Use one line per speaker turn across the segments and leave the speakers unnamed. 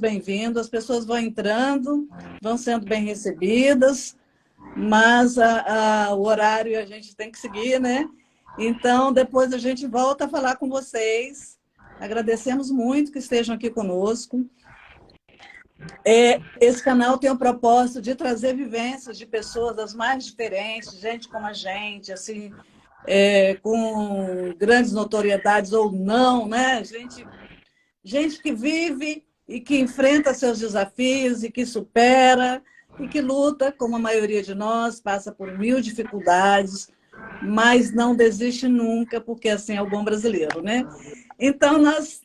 bem-vindos. As pessoas vão entrando, vão sendo bem recebidas, mas o horário a gente tem que seguir, né? Então, depois a gente volta a falar com vocês. Agradecemos muito que estejam aqui conosco. Esse canal tem o propósito de trazer vivências de pessoas das mais diferentes, gente como a gente, assim, com grandes notoriedades ou não, né? Gente que vive e que enfrenta seus desafios e que supera e que luta, como a maioria de nós, passa por mil dificuldades, mas não desiste nunca, porque assim é o bom brasileiro, né? Então,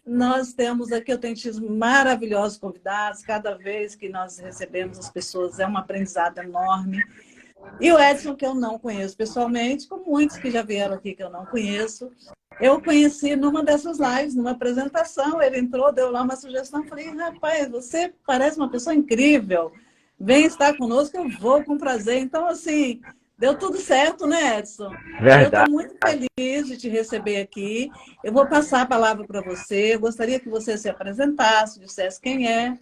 nós temos aqui, eu tenho tido maravilhosos convidados, cada vez que nós recebemos as pessoas é um aprendizado enorme. E o Edson, que eu não conheço pessoalmente, como muitos que já vieram aqui que eu não conheço, eu conheci numa dessas lives, numa apresentação, ele entrou, deu lá uma sugestão, falei, rapaz, você parece uma pessoa incrível, vem estar conosco, eu vou com prazer. Então, assim, deu tudo certo, né, Edson?
Verdade.
Eu estou muito feliz de te receber aqui. Eu vou passar a palavra para você, eu gostaria que você se apresentasse, dissesse quem é,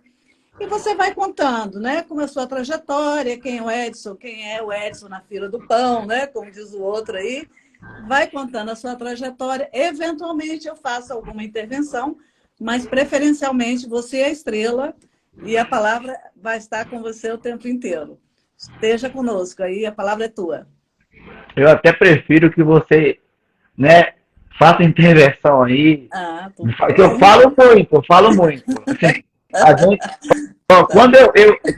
e você vai contando, né, como é a sua trajetória, quem é o Edson na fila do pão, né, como diz o outro aí. Vai contando a sua trajetória. Eventualmente eu faço alguma intervenção, mas preferencialmente você é a estrela e a palavra vai estar com você o tempo inteiro. Esteja conosco aí, a palavra é tua.
Eu até prefiro que você, né, faça intervenção aí. Eu falo muito. Assim, a gente,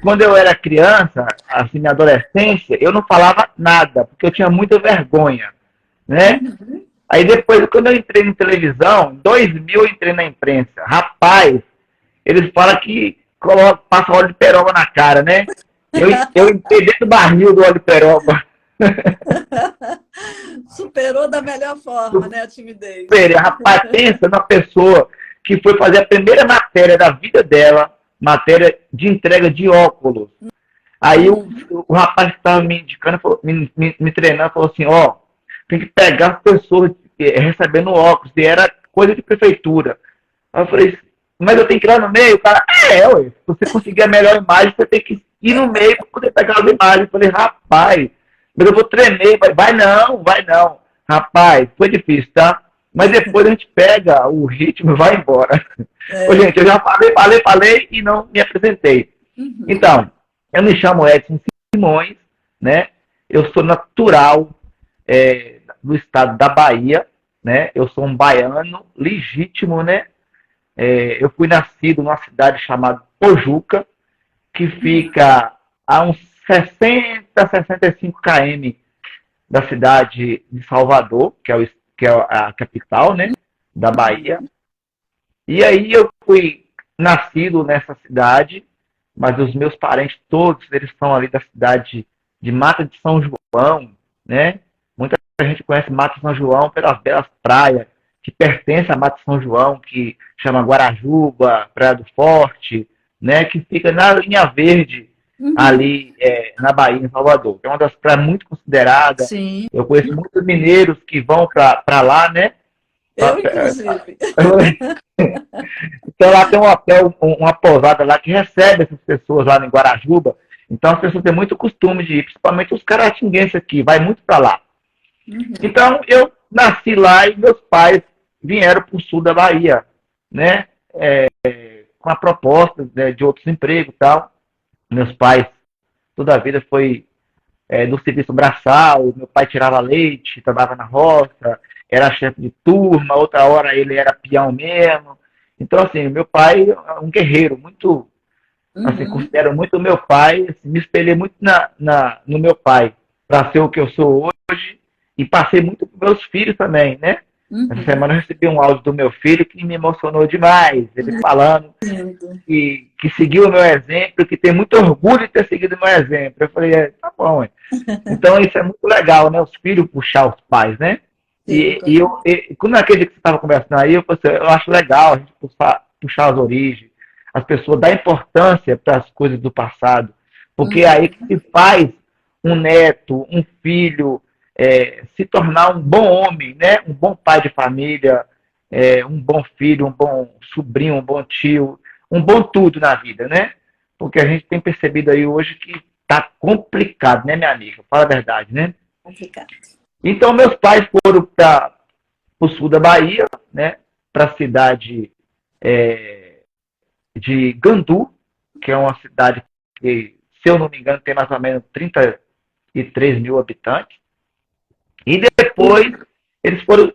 quando eu era criança, assim, na adolescência, eu não falava nada, porque eu tinha muita vergonha, né? Aí depois, quando eu entrei em televisão, em 2000 eu entrei na imprensa. Rapaz, eles falam que passa óleo de peroba na cara, né? Eu entrei dentro do barril do óleo de peroba.
Superou da melhor forma, né, a timidez.
Rapaz, pensa na pessoa que foi fazer a primeira matéria da vida dela, matéria de entrega de óculos. Aí o rapaz que estava me indicando, me treinando, falou assim, ó, tem que pegar as pessoas recebendo óculos, e era coisa de prefeitura. Aí eu falei, mas eu tenho que ir lá no meio? O cara, ué, se você conseguir a melhor imagem, você tem que ir no meio para poder pegar as imagens. Eu falei, rapaz, mas eu vou tremer. Vai não. Rapaz, foi difícil, tá? Mas depois a gente pega o ritmo e vai embora. Ô, gente, eu já falei e não me apresentei. Então, eu me chamo Edson Simões, né? Eu sou natural do estado da Bahia, né? Eu sou um baiano legítimo, né? Eu fui nascido numa cidade chamada Pojuca, que fica a uns 65 km da cidade de Salvador, que é a capital, né, da Bahia. E aí eu fui nascido nessa cidade, mas os meus parentes todos, eles são ali da cidade de Mata de São João, né? Muita gente conhece Mata de São João pelas belas praias, que pertence a Mata de São João, que chama Guarajuba, Praia do Forte, né? Que fica na linha verde, ali na Bahia, em Salvador, que é uma das praias muito consideradas.
Sim.
Eu conheço muitos mineiros que vão para lá, né?
Eu, inclusive.
Então lá tem um hotel, uma pousada lá que recebe essas pessoas lá em Guarajuba. Então as pessoas têm muito costume de ir, principalmente os caratinguenses aqui, vai muito para lá. Então eu nasci lá e meus pais vieram para o sul da Bahia, né? Com a proposta, né, de outros empregos e tal. Meus pais, toda a vida foi do serviço braçal, meu pai tirava leite, trabalhava na roça, era chefe de turma, outra hora ele era peão mesmo. Então, assim, meu pai é um guerreiro, muito, assim, considero muito o meu pai, assim, me espelhei muito no meu pai, para ser o que eu sou hoje, e passei muito para meus filhos também, né? Essa semana eu recebi um áudio do meu filho que me emocionou demais, ele falando que seguiu o meu exemplo, que tem muito orgulho de ter seguido o meu exemplo. Eu falei, tá bom, hein? Então isso é muito legal, né? Os filhos puxar os pais, né? Quando naquele dia que você estava conversando aí, eu acho legal a gente puxar as origens, as pessoas dar importância para as coisas do passado, porque é aí que se faz um neto, um filho, se tornar um bom homem, né? Um bom pai de família, um bom filho, um bom sobrinho, um bom tio, um bom tudo na vida, né? Porque a gente tem percebido aí hoje que tá complicado, né, minha amiga? Fala a verdade, né?
Complicado.
Então, meus pais foram para o sul da Bahia, né? Para a cidade de Gandu, que é uma cidade que, se eu não me engano, tem mais ou menos 33 mil habitantes. E depois eles foram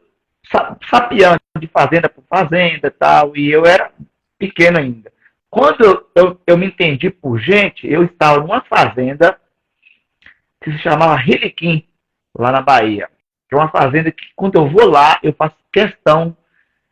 sapeando de fazenda por fazenda e tal, e eu era pequeno ainda. Quando eu me entendi por gente, eu estava numa fazenda que se chamava Riliquim, lá na Bahia. Que é uma fazenda que, quando eu vou lá, eu faço questão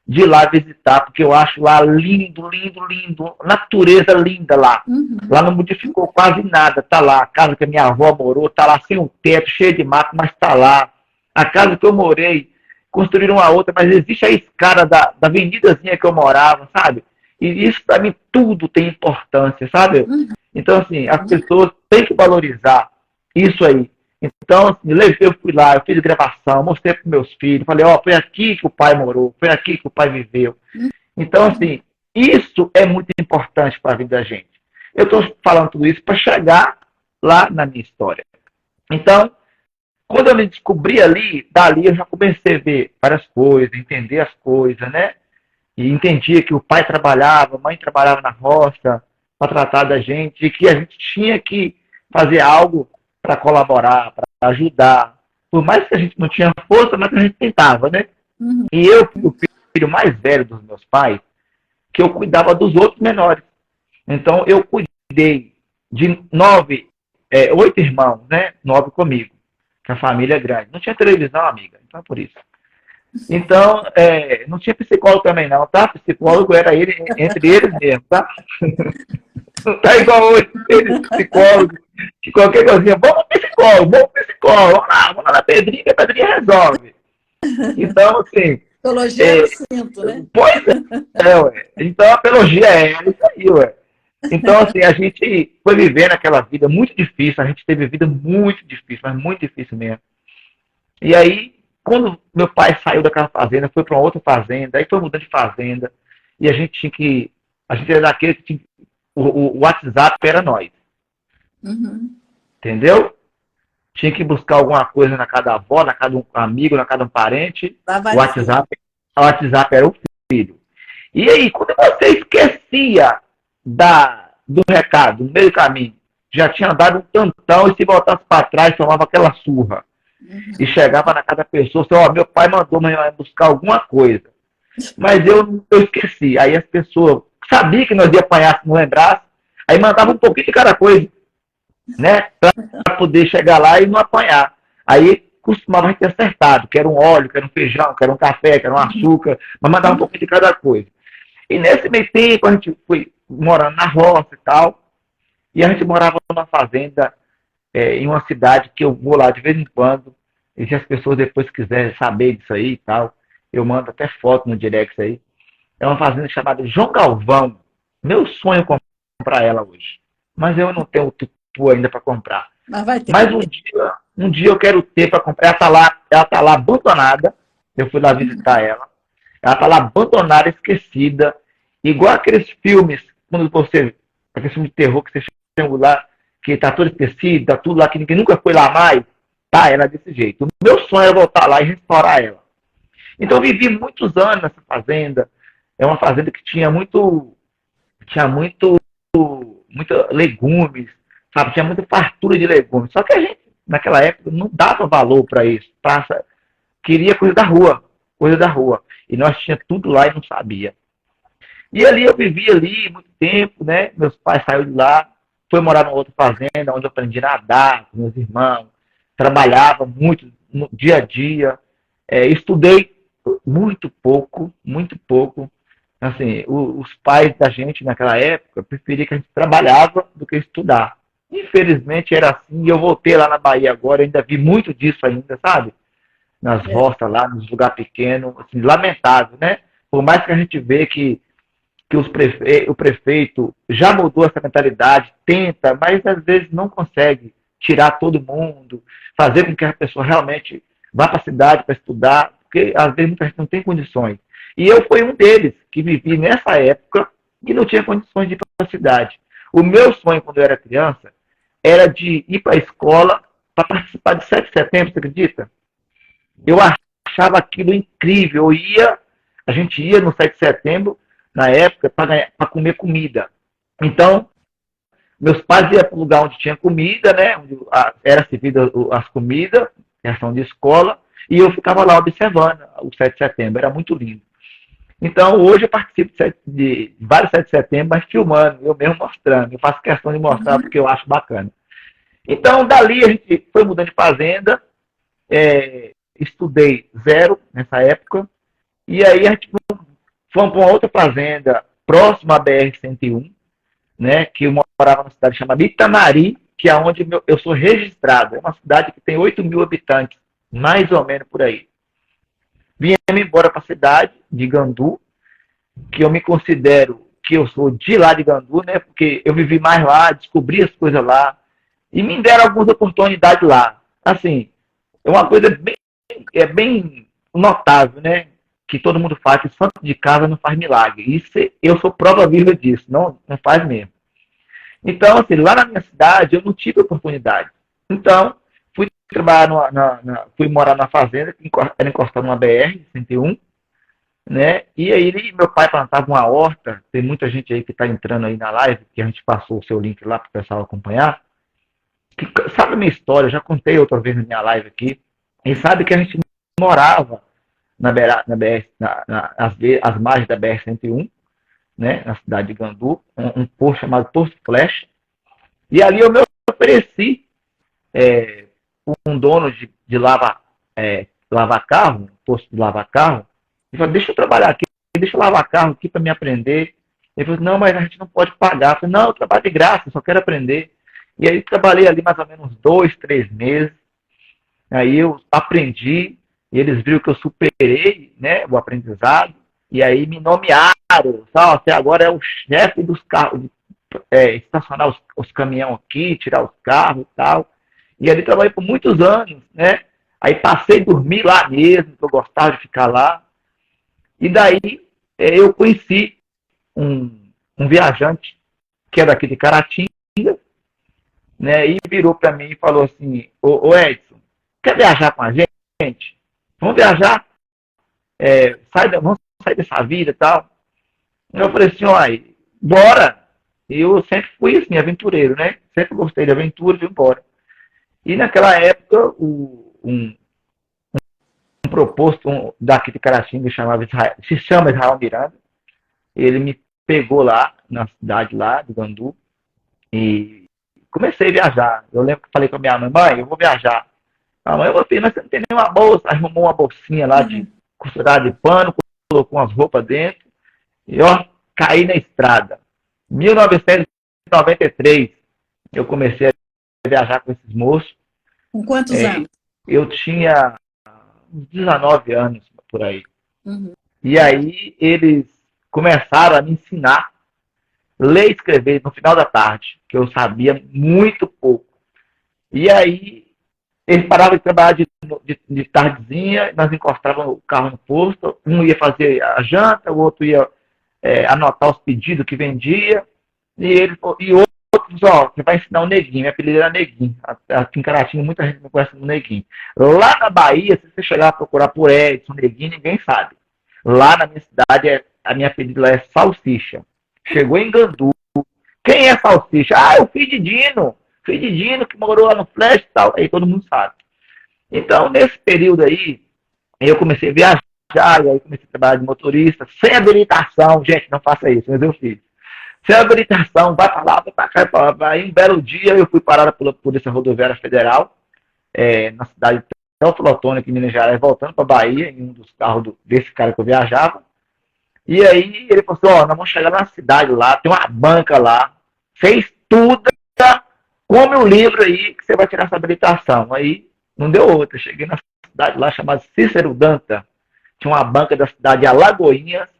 de ir lá visitar, porque eu acho lá lindo, lindo, lindo. Natureza linda lá. Lá não modificou quase nada. Tá lá a casa que a minha avó morou, tá lá sem um teto, cheio de mato, mas tá lá. A casa que eu morei, construíram uma outra, mas existe a escada da avenidazinha que eu morava, sabe? E isso, para mim, tudo tem importância, sabe? Então, assim, as pessoas têm que valorizar isso aí. Então, assim, eu fui lá, eu fiz gravação, mostrei para meus filhos, falei, ó, foi aqui que o pai morou, foi aqui que o pai viveu. Então, assim, isso é muito importante para a vida da gente. Eu estou falando tudo isso para chegar lá na minha história. Então, quando eu me descobri ali, dali eu já comecei a ver várias coisas, entender as coisas, né? E entendia que o pai trabalhava, a mãe trabalhava na roça para tratar da gente, e que a gente tinha que fazer algo para colaborar, para ajudar. Por mais que a gente não tinha força, mas a gente tentava, né? E eu fui o filho mais velho dos meus pais, que eu cuidava dos outros menores. Então, eu cuidei de 8 irmãos, né? 9 comigo, que a família é grande. Não tinha televisão, amiga, então é por isso. Então, não tinha psicólogo também não, tá? Psicólogo era entre eles mesmo, tá? Não tá igual hoje, eles psicólogos, que qualquer coisinha, vamos pro psicólogo, vamos lá na Pedrinha, que a Pedrinha resolve. Então, assim...
Psicologia eu sinto, né?
Pois ué. Então, a apologia é isso aí, ué. Então, assim, a gente foi vivendo aquela vida muito difícil, a gente teve vida muito difícil, mas muito difícil mesmo. E aí, quando meu pai saiu daquela fazenda, foi para uma outra fazenda, aí foi mudando de fazenda, e a gente tinha que... A gente era daquele que tinha... O WhatsApp era nós. Entendeu? Tinha que buscar alguma coisa na casa da avó, na casa de um amigo, na casa de um parente. O WhatsApp era o filho. E aí, quando você esquecia do recado, no meio do caminho, já tinha dado um tantão, e se voltasse para trás, tomava aquela surra. E chegava na casa da pessoa, ó, meu pai mandou buscar alguma coisa. Mas eu esqueci. Aí as pessoas sabiam que nós ia apanhar se não lembrasse, aí mandava um pouquinho de cada coisa, né? Para poder chegar lá e não apanhar. Aí costumava ter acertado, que era um óleo, que era um feijão, que era um café, que era um açúcar, mas mandava um pouquinho de cada coisa. E nesse meio tempo a gente foi morando na roça e tal, e a gente morava numa fazenda em uma cidade que eu vou lá de vez em quando, e se as pessoas depois quiserem saber disso aí e tal, eu mando até foto no direct aí. É uma fazenda chamada João Galvão. Meu sonho é comprar ela hoje. Mas eu não tenho o tutu ainda para comprar.
Mas vai ter.
Mas um dia eu quero ter para comprar. Ela tá lá abandonada. Eu fui lá visitar ela. Ela tá lá abandonada, esquecida. Igual aqueles filmes, aqueles filmes de terror que você chega lá, que tá tudo esquecido, tá tudo lá que ninguém nunca foi lá mais. Tá, ela é desse jeito. O meu sonho é voltar lá e restaurar ela. Então eu vivi muitos anos nessa fazenda. É uma fazenda que tinha muito legumes, sabe? Tinha muita fartura de legumes. Só que a gente, naquela época, não dava valor para isso. Queria coisa da rua. E nós tínhamos tudo lá e não sabia. E ali eu vivi ali muito tempo, né? Meus pais saíram de lá, foi morar numa outra fazenda, onde eu aprendi a nadar com meus irmãos. Trabalhava muito no dia a dia. Estudei muito pouco. Assim, os pais da gente naquela época preferiam que a gente trabalhava do que estudar. Infelizmente era assim, e eu voltei lá na Bahia agora, ainda vi muito disso ainda, sabe? Nas roças lá, nos lugares pequenos, assim, lamentável, né? Por mais que a gente vê que o prefeito já mudou essa mentalidade, tenta, mas às vezes não consegue tirar todo mundo, fazer com que a pessoa realmente vá para a cidade para estudar, porque às vezes muita gente não tem condições. E eu fui um deles que vivi nessa época e não tinha condições de ir para a cidade. O meu sonho, quando eu era criança, era de ir para a escola para participar de 7 de setembro, você acredita? Eu achava aquilo incrível. A gente ia no 7 de setembro, na época, para comer comida. Então, meus pais iam para o lugar onde tinha comida, né? Onde era servida as comidas, questão de escola, e eu ficava lá observando o 7 de setembro. Era muito lindo. Então, hoje eu participo de vários 7 de setembro, mas filmando, eu mesmo mostrando. Eu faço questão de mostrar porque eu acho bacana. Então, dali a gente foi mudando de fazenda, estudei zero nessa época, e aí a gente fomos para uma outra fazenda próxima à BR-101, né, que eu morava numa cidade chamada Itamari, que é onde eu sou registrado. É uma cidade que tem 8.000 habitantes, mais ou menos por aí. Viemos embora para a cidade de Gandu, que eu me considero que eu sou de lá de Gandu, né, porque eu vivi mais lá, descobri as coisas lá, e me deram algumas oportunidades lá. Assim, é uma coisa bem notável, né, que todo mundo fala que santo de casa não faz milagre. Isso eu sou prova viva disso, não faz mesmo. Então, assim, lá na minha cidade eu não tive oportunidade. Então, fui trabalhar fui morar na fazenda, que era encostada numa BR-101, né? E aí meu pai plantava uma horta, tem muita gente aí que está entrando aí na live, que a gente passou o seu link lá para o pessoal acompanhar. Que, sabe a minha história, eu já contei outra vez na minha live aqui, e sabe que a gente morava as margens da BR-101, né, na cidade de Gandu, um posto chamado Posto Flecha, e ali eu me ofereci um dono de lavar carro, um posto de lavar carro, e falou, deixa eu trabalhar aqui, deixa eu lavar carro aqui para me aprender. Ele falou, não, mas a gente não pode pagar. Eu falei, não, eu trabalho de graça, só quero aprender. E aí trabalhei ali mais ou menos 2, 3 meses, aí eu aprendi, e eles viram que eu superei, né, o aprendizado, e aí me nomearam, sabe? Você agora é o chefe dos carros, estacionar os caminhões aqui, tirar os carros e tal. E ali trabalhei por muitos anos, né? Aí passei a dormir lá mesmo, que eu gostava de ficar lá. E daí eu conheci um viajante que é daqui de Caratinga, né? E virou para mim e falou assim, ô Edson, quer viajar com a gente? Vamos viajar? Vamos sair dessa vida e tal. Eu falei assim, olha, bora. Eu sempre fui assim, aventureiro, né? Sempre gostei de aventura e fui embora. E naquela época, um proposto daqui de Caratinga se chama Israel Miranda. Ele me pegou lá, na cidade lá de Gandu, e comecei a viajar. Eu lembro que falei com a minha mãe, eu vou viajar. A mãe, mas você não tem nenhuma bolsa. Arrumou uma bolsinha lá de costurada de pano, colocou umas roupas dentro, e ó, caí na estrada. 1993, eu comecei a viajar com esses moços.
Com quantos anos?
Eu tinha uns 19 anos, por aí. E aí eles começaram a me ensinar ler e escrever no final da tarde, que eu sabia muito pouco. E aí eles paravam de trabalhar de tardezinha, nós encostávamos o carro no posto, um ia fazer a janta, o outro ia anotar os pedidos que vendia, e outros, ó, você vai ensinar o Neguinho, minha apelido era Neguinho, aqui em Caratinga muita gente me conhece no Neguinho. Lá na Bahia, se você chegar a procurar por Edson, Neguinho, ninguém sabe. Lá na minha cidade, a minha apelido lá é Salsicha. Chegou em Gandu. Quem é Salsicha? Ah, é o filho de Dino. Filho de Dino que morou lá no Flash e tal. Aí todo mundo sabe. Então, nesse período aí, eu comecei a viajar, e aí comecei a trabalhar de motorista, sem habilitação. Gente, não faça isso, mas eu fiz. Sem habilitação, vai pra lá, vai pra cá, vai pra lá. Aí um belo dia eu fui parado pela Polícia Rodoviária Federal, na cidade de Teoflotone, aqui em Minas Gerais, voltando pra Bahia, em um dos carros desse cara que eu viajava. E aí ele falou assim, ó, nós vamos chegar na cidade lá, tem uma banca lá, você estuda, come um livro aí que você vai tirar essa habilitação. Aí não deu outra, cheguei na cidade lá chamada Cícero Danta, tinha uma banca da cidade de Alagoinhas,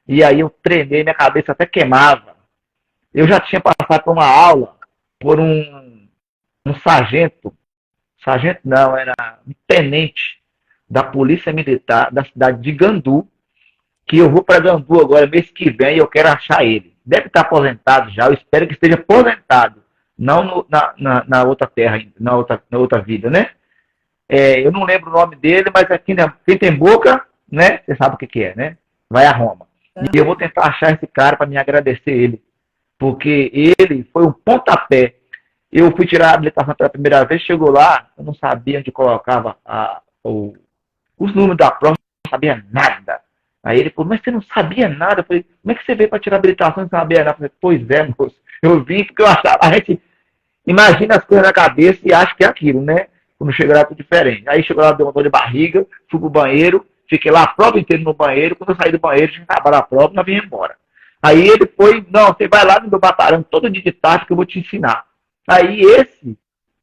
e aí eu treinei, minha cabeça até queimava. Eu já tinha passado por uma aula por um sargento não, era um tenente da Polícia Militar da cidade de Gandu, que eu vou para Gandu agora mês que vem e eu quero achar ele. deve estar aposentado já, eu espero que esteja aposentado, não na outra terra, na outra vida, né? Eu não lembro o nome dele, mas aqui, né, quem tem boca, né? Você sabe o que é, né? Vai a Roma. E eu vou tentar achar esse cara para me agradecer ele, porque ele foi um pontapé. Eu fui tirar a habilitação pela primeira vez, chegou lá, eu não sabia onde colocava os números da prova, não sabia nada. Aí ele falou, mas você não sabia nada? Eu falei, como é que você veio para tirar a habilitação e não sabia nada? Eu falei, pois é, moço, eu vim porque eu achava, a gente imagina as coisas na cabeça e acha que é aquilo, né? Quando chega lá, é tudo diferente. Aí chegou lá, deu uma dor de barriga, fui pro banheiro, fiquei lá a prova inteira no banheiro, quando eu saí do banheiro, tinha acabado a prova, nós vim embora. Aí ele foi, não, você vai lá no meu batalhão todo dia de tarde que eu vou te ensinar. Aí esse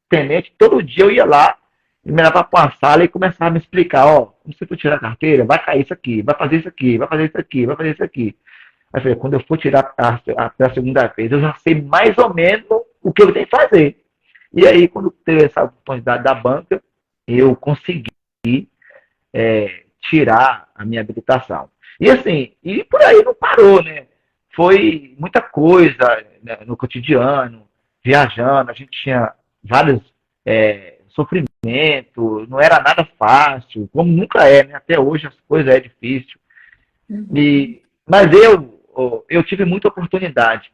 tenente, todo dia eu ia lá, e me levava para uma sala e começava a me explicar, ó, quando você for tirar a carteira, vai cair isso aqui, vai fazer isso aqui, vai fazer isso aqui, vai fazer isso aqui. Aí eu falei, quando eu for tirar a segunda vez, eu já sei mais ou menos o que eu tenho que fazer. E aí, quando teve essa oportunidade da banca, eu consegui tirar a minha habilitação. E assim, e por aí não parou, né? Foi muita coisa, né, no cotidiano, viajando, a gente tinha vários sofrimentos, não era nada fácil, como nunca é, né? Até hoje as coisas é difícil. Mas eu tive muita oportunidade.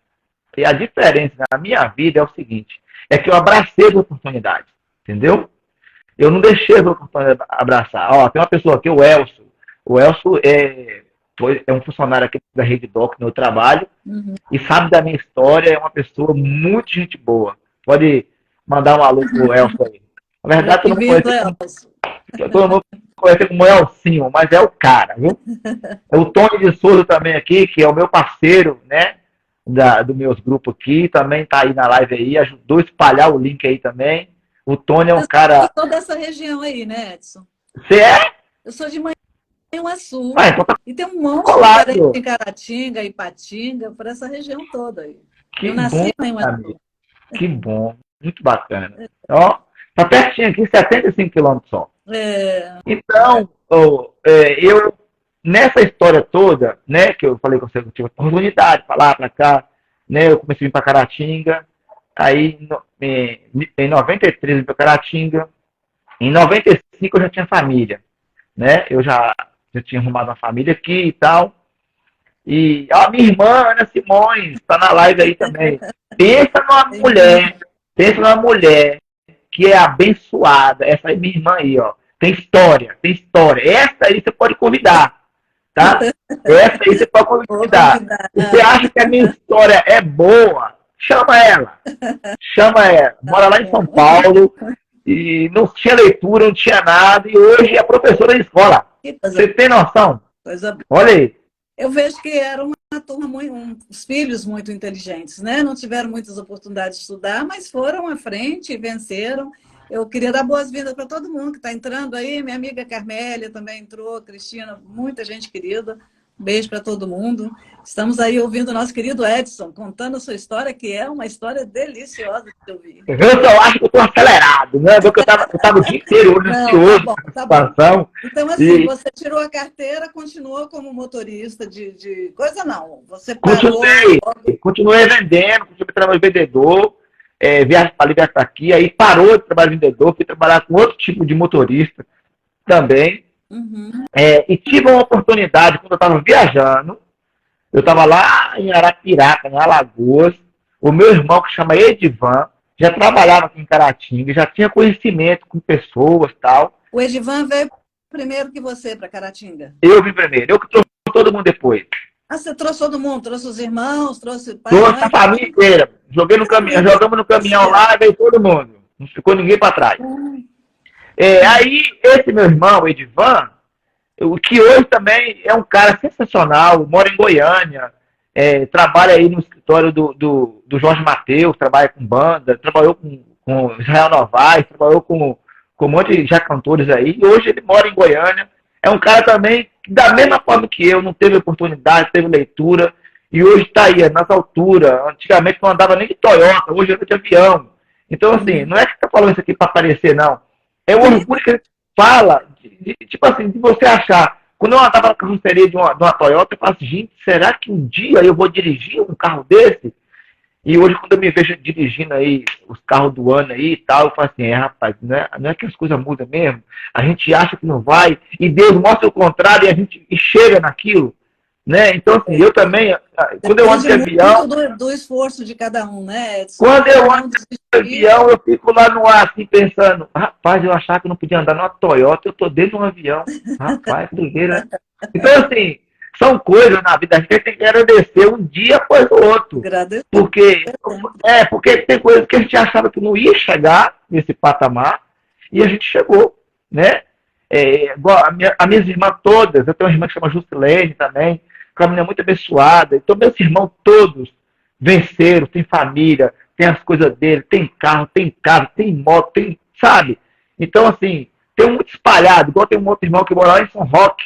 E a diferença na minha vida é o seguinte, é que eu abracei as oportunidades, entendeu? Eu não deixei as oportunidades abraçar. Ó, tem uma pessoa aqui, o Elcio. O Elcio é um funcionário aqui da Rede Doc, no meu trabalho, e sabe da minha história, é uma pessoa muito gente boa. Pode mandar um alô pro Elcio aí. Na verdade, todo mundo conhece como Elcinho, mas é o cara, viu? É o Tony de Souza também aqui, que é o meu parceiro, né? Dos meus grupos aqui, também tá aí na live aí, ajudou a espalhar o link aí também. O Tony é um cara...
Eu sou dessa região aí, né, Edson?
Você é?
Eu sou de Manhuaçu.
Então tá
E tem um monte
colado.
de parente em Caratinga, Ipatinga, por essa região toda aí. Eu nasci em Manhuaçu.
Que bom, muito bacana. Ó, tá pertinho aqui, 75 quilômetros só. Então, eu, nessa história toda, né, que eu falei com você, eu tive a oportunidade de falar pra cá, né, eu comecei a vir pra Caratinga, aí em 93 eu vim pra Caratinga, em 95 eu já tinha família, né, eu já tinha arrumado uma família aqui e tal, e a minha irmã, Ana Simões, tá na live aí também. Pensa numa mulher que é abençoada, essa aí minha irmã aí, ó, tem história, essa aí você pode convidar, tá? Essa aí você pode convidar. Você acha que a minha história é boa? Chama ela. Mora lá em São Paulo e não tinha leitura, não tinha nada e hoje é professora de escola. Você tem noção? Olha aí.
Eu vejo que era uma turma os filhos muito inteligentes, né? Não tiveram muitas oportunidades de estudar, mas foram à frente e venceram. Eu queria dar boas-vindas para todo mundo que está entrando aí. Minha amiga Carmélia também entrou, Cristina, muita gente querida. Um beijo para todo mundo. Estamos aí ouvindo o nosso querido Edson, contando a sua história, que é uma história deliciosa de ouvir.
Eu só acho que eu estou acelerado, né? Porque eu estava o dia inteiro hoje ansioso
tá bom.
situação.
Então, assim, você tirou a carteira, continuou como motorista de coisa, não? Você parou...
Continuei vendendo, continuei trabalhando de vendedor, viagem para ali, viagem para aqui, aí parou de trabalhar de vendedor, fui trabalhar com outro tipo de motorista também. E tive uma oportunidade, quando eu estava viajando, eu estava lá em Arapiraca, em Alagoas, o meu irmão, que chama Edivan, já trabalhava aqui em Caratinga, já tinha conhecimento com pessoas e tal.
O Edivan veio primeiro que você para Caratinga?
Eu vim primeiro, eu que trouxe todo mundo depois.
Ah, você trouxe todo mundo? Trouxe os irmãos, trouxe pai,
trouxe a família inteira. Jogamos no caminhão lá e veio todo mundo. Não ficou ninguém para trás. Aí, esse meu irmão, Edivan, que hoje também é um cara sensacional, mora em Goiânia, trabalha aí no escritório do Jorge Mateus, trabalha com banda, trabalhou com Israel Novaes, trabalhou com um monte de já cantores aí, e hoje ele mora em Goiânia. É um cara também, da mesma forma que eu, não teve oportunidade, teve leitura, e hoje está aí, nas alturas. Antigamente não andava nem de Toyota, hoje anda de avião. Então, assim, não é que está falando isso aqui para aparecer, não. É o orgulho que a gente fala, tipo assim, de você achar Quando eu andava na carroceria de uma Toyota, eu falava assim, gente, será que um dia eu vou dirigir um carro desse? E hoje, quando eu me vejo dirigindo aí os carros do ano aí e tal, eu falo assim, rapaz, não é que as coisas mudam mesmo? A gente acha que não vai, e Deus mostra o contrário e a gente chega naquilo, né? Então, assim, eu também, quando eu ando de
Depende
avião,
muito do esforço de cada um, né, Edson?
quando eu
Não
ando de
desistir.
avião, eu fico lá no ar, assim, pensando, rapaz, eu achava que não podia andar numa Toyota, eu tô dentro de um avião. Rapaz, que doideira, né? Então, assim, são coisas na vida, a gente tem que agradecer um dia após o outro.
Agradeço.
Porque tem coisas que a gente achava que não ia chegar nesse patamar, e a gente chegou, né? Igual as minhas irmãs todas, eu tenho uma irmã que chama Juscelene também, que é uma menina muito abençoada, então meus irmãos todos venceram, tem família, tem as coisas dele, tem carro, tem casa, tem moto, tem, sabe? Então, assim, tem um muito espalhado, igual tem um outro irmão que mora lá em São Roque,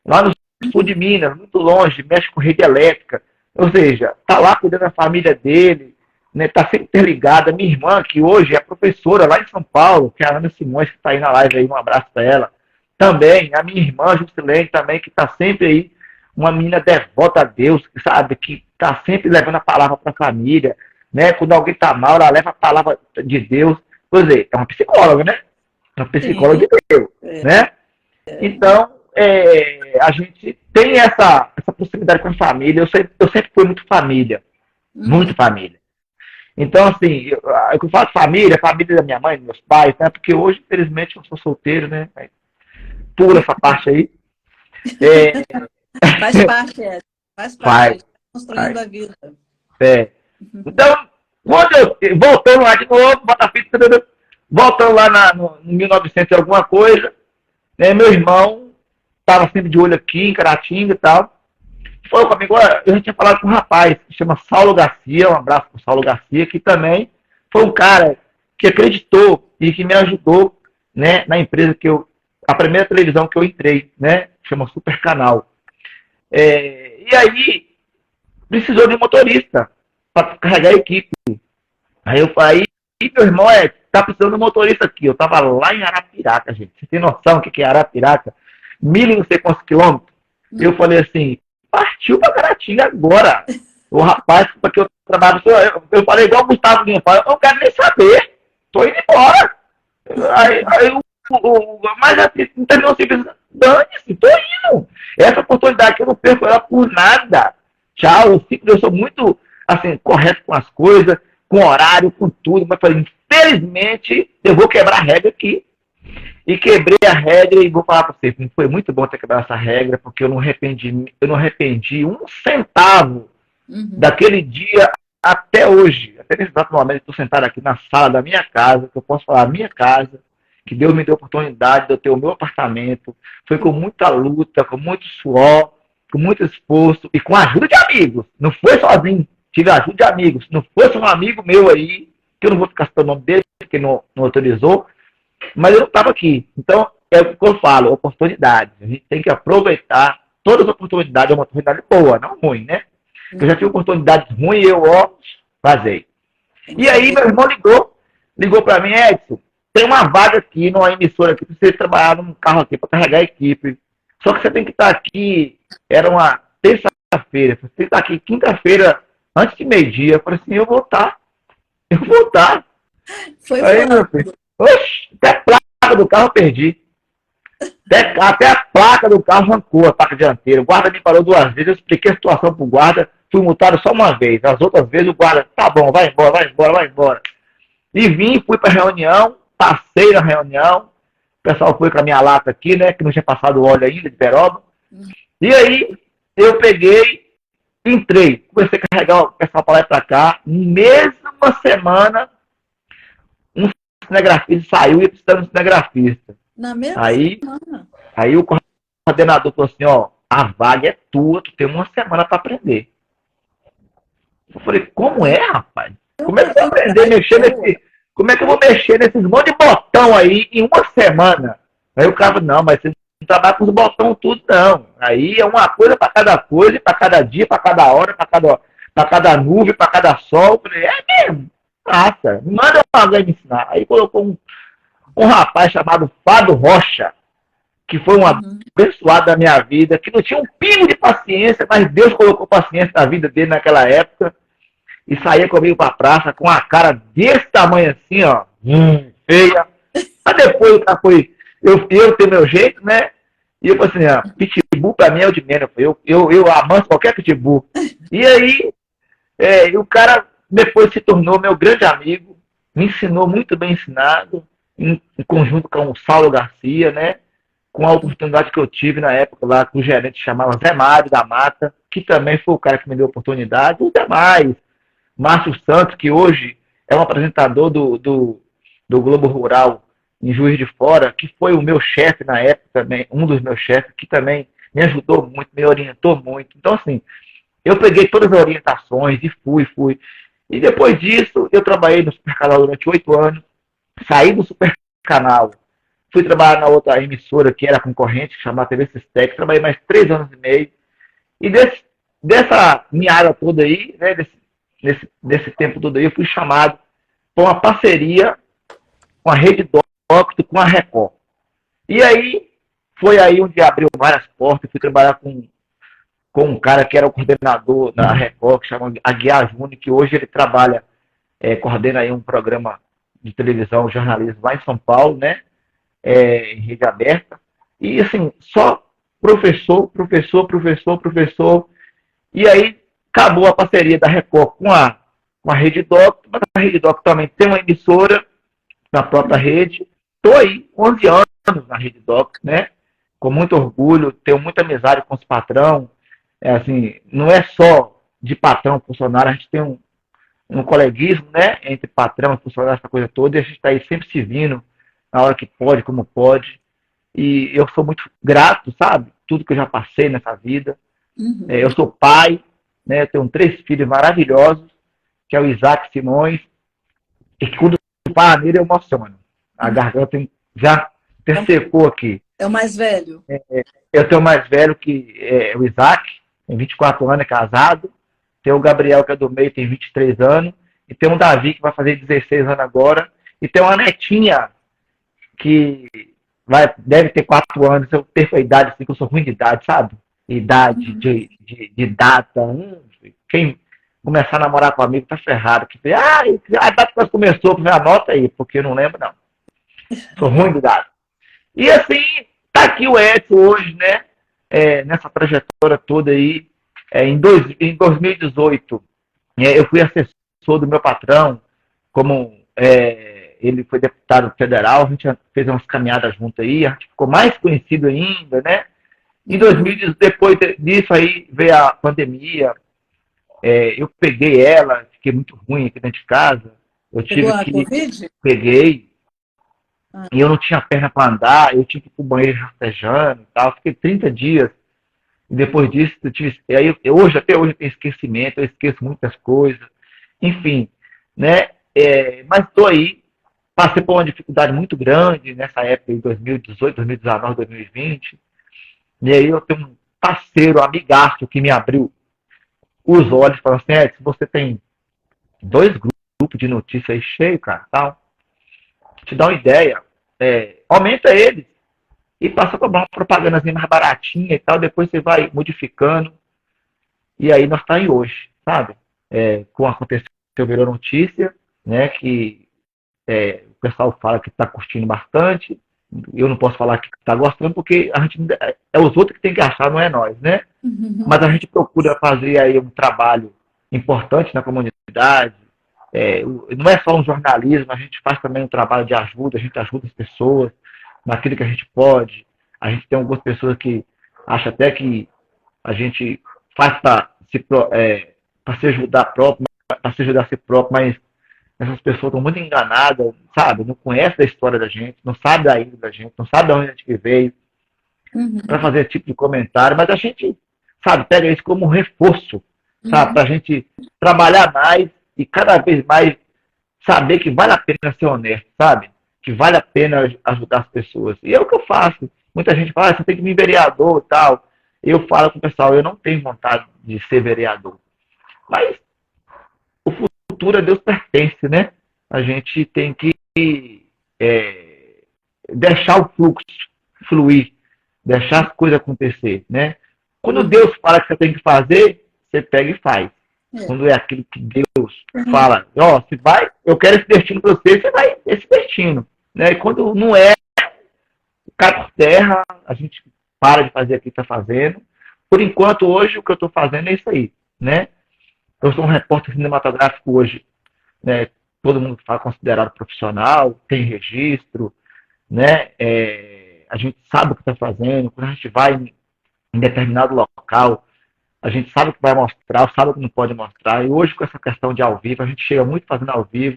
lá no sul de Minas, muito longe, mexe com rede elétrica, ou seja, tá lá cuidando da família dele, né, tá sempre interligada. Minha irmã, que hoje é professora lá em São Paulo, que é a Ana Simões, que tá aí na live aí, um abraço para ela. Também, a minha irmã, Juscelene, também, que tá sempre aí, uma menina devota a Deus, sabe, que tá sempre levando a palavra para a família, né, quando alguém tá mal, ela leva a palavra de Deus. Quer dizer, é uma psicóloga, né? É uma psicóloga de Deus, né? Então, a gente tem essa proximidade com a família. Eu sempre fui muito família. Muito família. Então, assim, eu falo família, família da minha mãe, dos meus pais, né? Porque hoje, infelizmente, eu sou solteiro, né? Pula essa parte aí.
Faz parte, Edson. Faz parte. Construindo a vida.
Então, quando voltando lá de novo, voltando lá no 1900 e alguma coisa, né, meu irmão estava sempre de olho aqui em Caratinga e tal. Falou comigo, eu já tinha falado com um rapaz que chama Saulo Garcia, um abraço para o Saulo Garcia, que também foi um cara que acreditou e que me ajudou, né, na empresa a primeira televisão que eu entrei, né, chama Super Canal. E aí, precisou de um motorista para carregar a equipe. Aí meu irmão, tá precisando de um motorista aqui. Eu tava lá em Arapiraca, gente. Você tem noção do que é Arapiraca? 1.000 e não sei quantos quilômetros. Eu falei assim, partiu pra Caratinga agora. O rapaz com que eu trabalho, eu falei igual o Gustavo Lima, eu não quero nem saber. Tô indo embora. Mas assim, não terminou simples. Dane-se, tô indo. Essa oportunidade que eu não perco ela por nada. Tchau, eu sou muito assim, correto com as coisas, com horário, com tudo, mas falei, infelizmente, eu vou quebrar a regra aqui. E quebrei a regra e vou falar para você, foi muito bom ter quebrado essa regra, porque eu não arrependi um centavo daquele dia até hoje. Até nesse exato momento, estou sentado aqui na sala da minha casa, que eu posso falar minha casa, que Deus me deu a oportunidade de eu ter o meu apartamento. Foi com muita luta, com muito suor, com muito esforço e com a ajuda de amigos. Não foi sozinho, tive a ajuda de amigos. Não fosse um amigo meu aí, que eu não vou ficar citando o nome dele, porque não autorizou, mas eu não estava aqui. Então, é o que eu falo, oportunidades. A gente tem que aproveitar todas as oportunidades, é uma oportunidade boa, não ruim, né? Eu já tive oportunidades ruins e eu, vazei. E aí, meu irmão ligou para mim, Edson, tem uma vaga aqui numa emissora aqui, para você trabalhar num carro aqui para carregar a equipe. Só que você tem que estar aqui, era uma terça-feira, você tem que estar aqui quinta-feira, antes de meio-dia. Eu falei assim, eu vou estar.
Foi
aí, meu filho, oxe, até a placa do carro eu perdi. Até a placa do carro arrancou, a placa dianteira. O guarda me parou 2 vezes, eu expliquei a situação pro guarda, fui multado só uma vez. As outras vezes o guarda, tá bom, vai embora. E fui pra reunião, passei na reunião, o pessoal foi com a minha lata aqui, né, que não tinha passado óleo ainda, de peroba. E aí, eu peguei, entrei, comecei a carregar o pessoal pra lá e pra cá. Mesma semana, um cinegrafista saiu e ia precisar de um cinegrafista.
Na mesma semana?
Aí o coordenador falou assim, a vaga é tua, tu tem 1 semana pra aprender. Eu falei, como é, rapaz? Como é que eu vou aprender a mexer como é que eu vou mexer nesses monte de botão aí em 1 semana? Aí o cara falou, não, mas você não trabalha com os botões tudo, não. Aí é uma coisa para cada coisa, para cada dia, para cada hora, para cada nuvem, para cada sol. Eu falei, é mesmo? Nossa, manda alguém me ensinar. Aí colocou um rapaz chamado Fábio Rocha, que foi um abençoado da minha vida, que não tinha um pingo de paciência, mas Deus colocou paciência na vida dele naquela época, e saía comigo pra praça com a cara desse tamanho assim, ó, feia. Mas depois eu tenho meu jeito, né? E eu falei assim, pitbull pra mim é o de menos. Eu amanso qualquer pitbull. E aí, o cara depois se tornou meu grande amigo, me ensinou muito bem ensinado, em conjunto com o Saulo Garcia, né? Com a oportunidade que eu tive na época lá, que o gerente chamava Zé Mário da Mata, que também foi o cara que me deu a oportunidade, os demais, Márcio Santos, que hoje é um apresentador do Globo Rural em Juiz de Fora, que foi o meu chefe na época também, um dos meus chefes, que também me ajudou muito, me orientou muito. Então, assim, eu peguei todas as orientações e fui. E depois disso, eu trabalhei no Supercanal durante 8 anos, saí do Supercanal, fui trabalhar na outra emissora que era concorrente, chamada TV Sistec, trabalhei mais 3 anos e meio. E dessa minha área toda aí, né, desse tempo todo aí, eu fui chamado para uma parceria com a Rede Docto, com a Record. E aí, foi aí onde abriu várias portas, fui trabalhar com um cara que era o coordenador da Record, que chama Aguiar Júnior, que hoje ele trabalha, coordena aí um programa de televisão, jornalismo lá em São Paulo, né? Em rede aberta. E assim, só professor. E aí acabou a parceria da Record com a Rede Doc, mas a Rede Doc também tem uma emissora na própria rede. Estou aí 11 anos na Rede Doc, né? Com muito orgulho, tenho muita amizade com os patrão. Assim, não é só de patrão, funcionário, a gente tem um coleguismo, né? Entre patrão e funcionário, essa coisa toda, e a gente está aí sempre se vindo na hora que pode, como pode. E eu sou muito grato, sabe? Tudo que eu já passei nessa vida. Eu sou pai, né? Eu tenho 3 filhos maravilhosos, que é o Isaac Simões, e que quando eu falo nele eu emociono. A garganta já secou aqui.
É o mais velho?
Eu tenho o mais velho, que é o Isaac, tem 24 anos, é casado. Tem o Gabriel, que é do meio, tem 23 anos. E tem o Davi, que vai fazer 16 anos agora. E tem uma netinha, que deve ter 4 anos. Eu perco a idade, assim, que eu sou ruim de idade, sabe? Idade, de data. Quem começar a namorar com amigo tá ferrado. A data que começou, anota aí, porque eu não lembro, não. Sou ruim de data. E assim, tá aqui o Edson hoje, né? Nessa trajetória toda aí. Em 2018, eu fui assessor do meu patrão, como ele foi deputado federal, a gente fez umas caminhadas juntas aí, a gente ficou mais conhecido ainda, né? Em 2018, depois disso aí veio a pandemia, eu peguei ela, fiquei muito ruim aqui dentro de casa. Eu tive que...
Covid?
Peguei, e eu não tinha perna para andar, eu tive que ir pro banheiro rastejando e tal, fiquei 30 dias. E depois disso, até hoje eu tenho esquecimento, eu esqueço muitas coisas, enfim, né? Mas estou aí, passei por uma dificuldade muito grande nessa época, em 2018, 2019, 2020, e aí eu tenho um parceiro, amigaço, que me abriu os olhos, falou assim, se você tem 2 grupos de notícias aí cheio, cara, tal, te dá uma ideia, aumenta eles, e passa para uma propaganda mais baratinha e tal, depois você vai modificando. E aí nós estamos aí hoje, sabe? Com aconteceu, virou notícia, né? Que o pessoal fala que está curtindo bastante. Eu não posso falar que está gostando, porque a gente é os outros que tem que achar, não é nós, né? Mas a gente procura fazer aí um trabalho importante na comunidade. Não é só um jornalismo, a gente faz também um trabalho de ajuda, a gente ajuda as pessoas naquilo que a gente pode. A gente tem algumas pessoas que acham até que a gente faz para se ajudar próprio, para se ajudar a si próprio, mas essas pessoas estão muito enganadas, sabe? Não conhecem a história da gente, não sabem da índole da gente, não sabem de onde a gente veio, para fazer esse tipo de comentário, mas a gente, sabe, pega isso como um reforço, sabe? Para a gente trabalhar mais e cada vez mais saber que vale a pena ser honesto, sabe? Que vale a pena ajudar as pessoas. E é o que eu faço. Muita gente fala, você tem que vir vereador e tal. Eu falo com o pessoal, eu não tenho vontade de ser vereador. Mas o futuro a Deus pertence, né? A gente tem que deixar o fluxo fluir. deixar as coisas acontecer, né? Quando Deus fala que você tem que fazer, você pega e faz. Quando é aquilo que Deus fala, ó, se vai, eu quero esse destino para você, você vai esse destino, né? E quando não é, cai por terra, a gente para de fazer aquilo que está fazendo. Por enquanto, hoje, o que eu estou fazendo é isso aí, né? Eu sou um repórter cinematográfico hoje, né? Todo mundo fala considerado profissional, tem registro, né? A gente sabe o que está fazendo. Quando a gente vai em determinado local, a gente sabe o que vai mostrar, sabe o que não pode mostrar. E hoje, com essa questão de ao vivo, a gente chega muito fazendo ao vivo.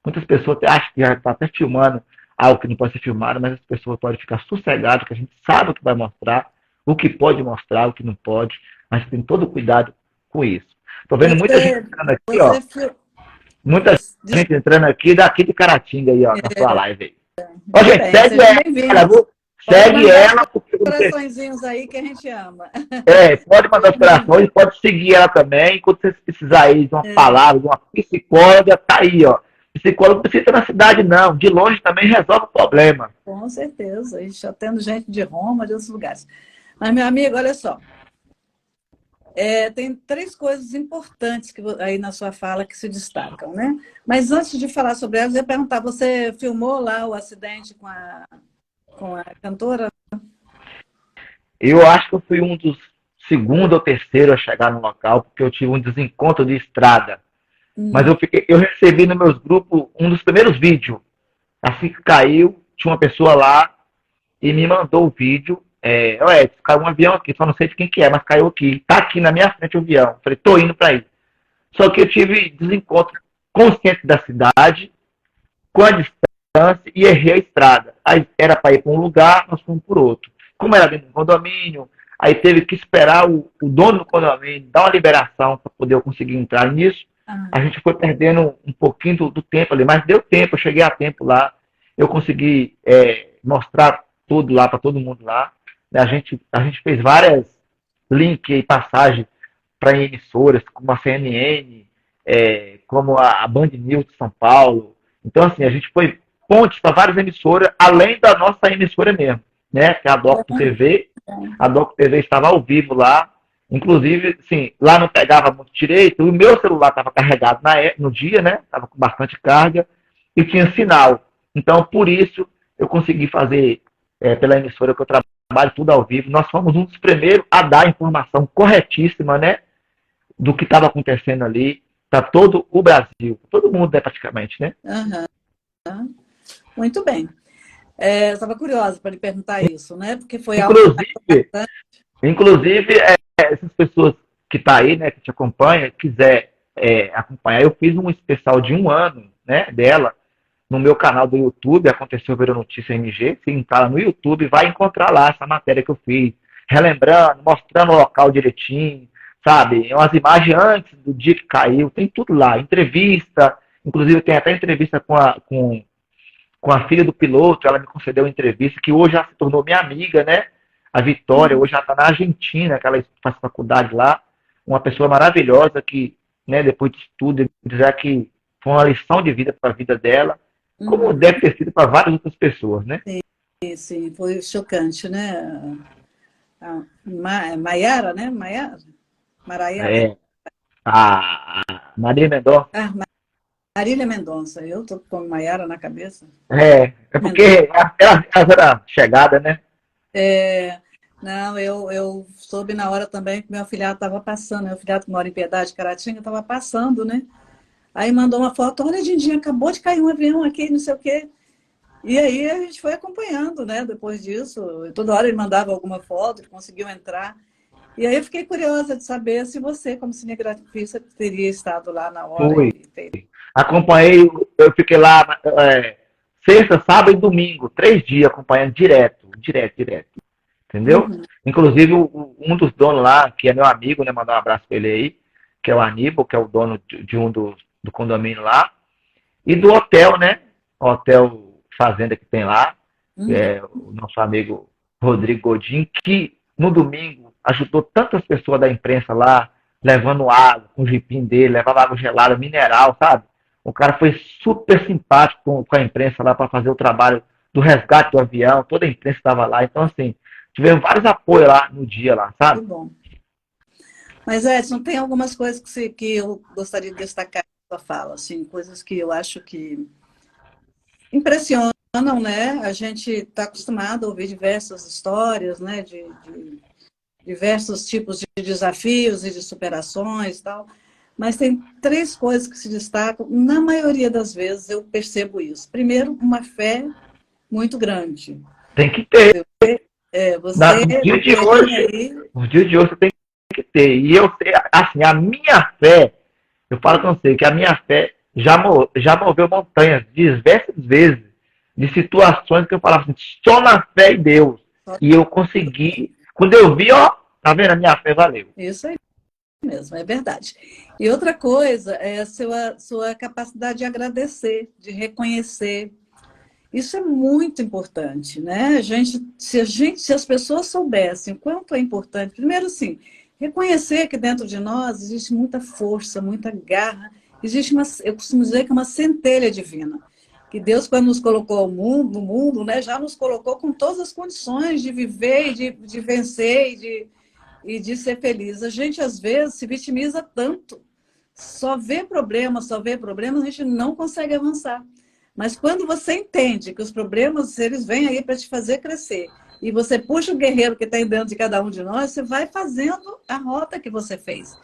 Muitas pessoas acham que já está até filmando algo que não pode ser filmado, mas as pessoas podem ficar sossegadas, que a gente sabe o que vai mostrar, o que pode mostrar, o que não pode. Mas tem todo cuidado com isso. Estou vendo muita gente entrando aqui, ó. Muita gente entrando aqui, daqui de Caratinga aí, ó, na sua live aí. Ó, gente, segue ela, viu? Segue ela, porque
coraçõezinhos aí que a gente ama.
Pode mandar os corações, pode seguir ela também. Quando você precisar aí de uma palavra, de uma psicóloga, tá aí, ó. Psicólogo não precisa estar na cidade, não. De longe também resolve o problema.
Com certeza. A gente está tendo gente de Roma, de outros lugares. Mas, meu amigo, olha só. Tem 3 coisas importantes aí na sua fala que se destacam, né? Mas antes de falar sobre elas, eu ia perguntar, você filmou lá o acidente com a cantora?
Eu acho que eu fui um dos segundo ou terceiro a chegar no local, porque eu tive um desencontro de estrada. Mas eu recebi nos meus grupos um dos primeiros vídeos. Assim que caiu, tinha uma pessoa lá e me mandou o vídeo. Caiu um avião aqui, só não sei de quem que é, mas caiu aqui. Tá aqui na minha frente o avião. Falei, tô indo para aí. Só que eu tive desencontro consciente da cidade, com a distância, e errei a estrada. Aí era para ir para um lugar, nós fomos por outro. Como era dentro do condomínio, aí teve que esperar o dono do condomínio dar uma liberação para poder eu conseguir entrar nisso. A gente foi perdendo um pouquinho do tempo ali, mas deu tempo, eu cheguei a tempo lá, eu consegui mostrar tudo lá para todo mundo lá. A gente fez várias links e passagens para emissoras, como a CNN, como a Band News de São Paulo. Então, assim, a gente foi pontes para várias emissoras, além da nossa emissora mesmo, né? Que é a Docto TV. A Docto TV estava ao vivo lá. Inclusive, assim, lá não pegava muito direito. O meu celular estava carregado no dia, né? Estava com bastante carga e tinha sinal. Então, por isso, eu consegui fazer pela emissora que eu trabalho tudo ao vivo. Nós fomos um dos primeiros a dar a informação corretíssima, né? Do que estava acontecendo ali para todo o Brasil. Todo mundo, né, praticamente, né?
Muito bem. Eu estava curiosa para lhe perguntar isso, né? Porque foi
Inclusive, essas pessoas que estão aí, né, que te acompanham, quiser acompanhar, eu fiz um especial de 1 ano, né, dela, no meu canal do YouTube, Aconteceu Virou Notícia MG. Se entrar no YouTube, vai encontrar lá essa matéria que eu fiz, relembrando, mostrando o local direitinho, sabe? Umas imagens antes do dia que caiu, tem tudo lá, entrevista, inclusive tem até entrevista com a filha do piloto, ela me concedeu uma entrevista, que hoje já se tornou minha amiga, né? A Vitória, hoje já está na Argentina, que ela faz faculdade lá, uma pessoa maravilhosa que, né, depois de tudo, dizer que foi uma lição de vida para a vida dela, como deve ter sido para várias outras pessoas, né?
Sim, foi chocante, né? Maiara, né? Maraiara.
A Marília Mendonça.
Marília Mendonça, eu tô com Maiara na cabeça.
Porque ela era chegada, né?
Não, eu soube na hora também que meu afilhado estava passando, meu afilhado que mora em Piedade, Caratinga, estava passando, né? Aí mandou uma foto, olha, Dindinha, acabou de cair um avião aqui, não sei o quê. E aí a gente foi acompanhando, né? Depois disso, toda hora ele mandava alguma foto, ele conseguiu entrar. E aí eu fiquei curiosa de saber se você, como cinegrafista, teria estado lá na hora.
Acompanhei, eu fiquei lá sexta, sábado e domingo, 3 dias acompanhando direto. Entendeu? Inclusive, um dos donos lá, que é meu amigo, né? Mandar um abraço pra ele aí, que é o Aníbal, que é o dono de um do condomínio lá, e do hotel, né? O hotel Fazenda que tem lá, o nosso amigo Rodrigo Godin, que no domingo ajudou tantas pessoas da imprensa lá, levando água com o jipim dele, levava água gelada, mineral, sabe? O cara foi super simpático com a imprensa lá para fazer o trabalho do resgate do avião, toda a imprensa estava lá. Então, assim, tivemos vários apoios lá no dia, lá,
Que
sabe?
bom. Mas, Edson, tem algumas coisas que eu gostaria de destacar na sua fala, assim, coisas que eu acho que impressionam, né? A gente está acostumado a ouvir diversas histórias, né? De diversos tipos de desafios e de superações e tal. Mas tem três coisas que se destacam. Na maioria das vezes eu percebo isso. Primeiro, uma fé muito grande.
Tem que ter.
Você
No dia de
tem
hoje,
aí.
no dia de hoje você tem que ter. E eu sei, assim, a minha fé, eu falo com você que a minha fé já moveu montanhas diversas vezes, de situações que eu falava assim, só na fé em Deus. E eu consegui. Quando eu vi, ó, tá vendo? A minha fé valeu.
Isso aí mesmo, é verdade. E outra coisa é a sua capacidade de agradecer, de reconhecer. Isso é muito importante, né? Se as pessoas soubessem o quanto é importante, primeiro, assim, reconhecer que dentro de nós existe muita força, muita garra, existe eu costumo dizer que é uma centelha divina. Que Deus, quando nos colocou ao mundo, no mundo, né, já nos colocou com todas as condições de viver e de vencer e de ser feliz. A gente, às vezes, se vitimiza tanto, só vê problemas, a gente não consegue avançar. Mas quando você entende que os problemas, eles vêm aí para te fazer crescer, e você puxa o guerreiro que tem dentro de cada um de nós, você vai fazendo a rota que você fez.